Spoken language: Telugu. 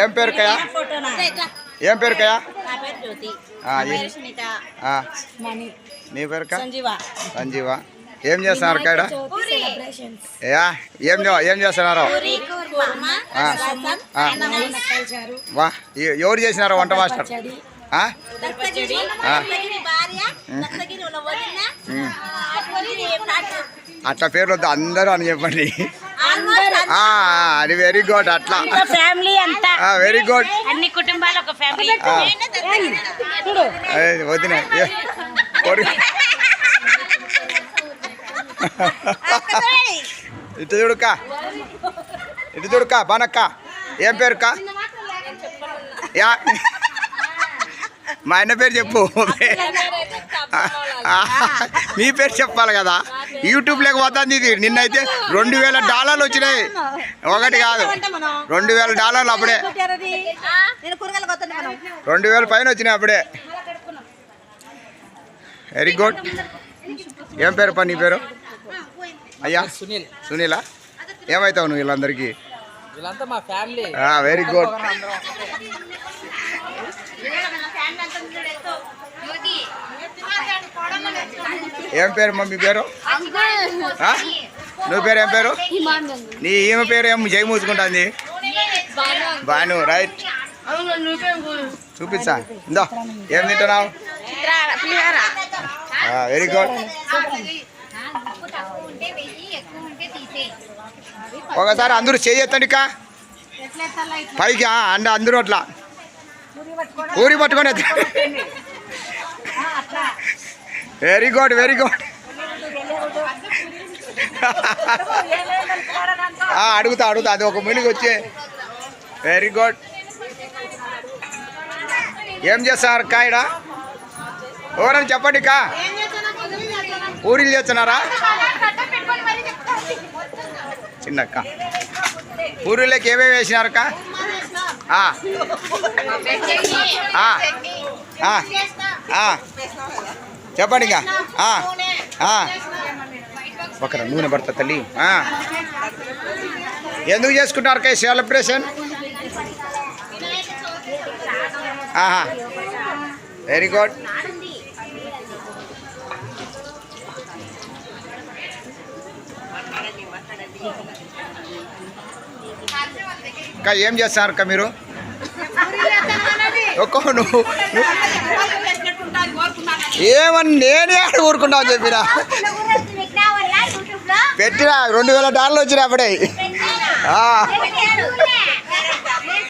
ఏం పేరు కయా? ఏం పేరు కయా? నీ పేరు కా? సంజీవ. ఏం చేస్తున్నారు కాడ? ఏం చేస్తున్నారు? వా ఎవరు చేసినారు వంట మాస్టర్? అట్లా పేర్లు వద్దు, అందరూ అని చెప్పండి. అది వెరీ గుడ్. అట్లా ఫ్యామిలీ అంతా వెరీ గుడ్. అన్ని కుటుంబాలు ఒక ఫ్యామిలీ. వదిన ఇటు చూడుక్క, ఇటు చూడుక్క. బానక్క ఏం పేరుక్క? మా ఆయన పేరు చెప్పు. మీ పేరు చెప్పాలి కదా. యూట్యూబ్ లేకపోతుంది ఇది. నిన్నైతే $2000 వచ్చినాయి. ఒకటి కాదు, $2000 అప్పుడే. 2000 పైన వచ్చినాయి అప్పుడే. Very good. ఏం పేరు పని నీ పేరు? అయ్యా సునీలా. ఏమవుతావు నువ్వు వీళ్ళందరికీ? Very good. ఏం పేరు మమ్మీ పేరు? నువ్వు పేరు ఏం పేరు? నీ ఈమె పేరు ఏం జై మూసుకుంటుంది? బాను. రైట్. చూపిస్తా. ఇందో ఏం తింటున్నావు? Very good. ఒకసారి అందరూ చేయొద్దండి కా పైకి. అంటే అందరూ అట్లా ఊరి పట్టుకొని. Very good, very good. అడుగుతా అది ఒక మునిగి వచ్చే. Very good. ఏం చేస్తారు కాయడ? ఎవరని చెప్పండి కా. పూరీలు చేస్తున్నారా? చిన్నక్క పూరీలోకి ఏమేమి వేసినారక్క? చెప్పండి ఇంకా. ఒకర నూనె పడతా తల్లి. ఎందుకు చేసుకుంటారు కా సెలబ్రేషన్? Very good. ఇంకా ఏం చేస్తున్నారు అక్క మీరు? నువ్వు ఏమని నేనే ఊరుకుంటావు చెప్పినా. పెట్టినా $2000 వచ్చినాయి అప్పుడే.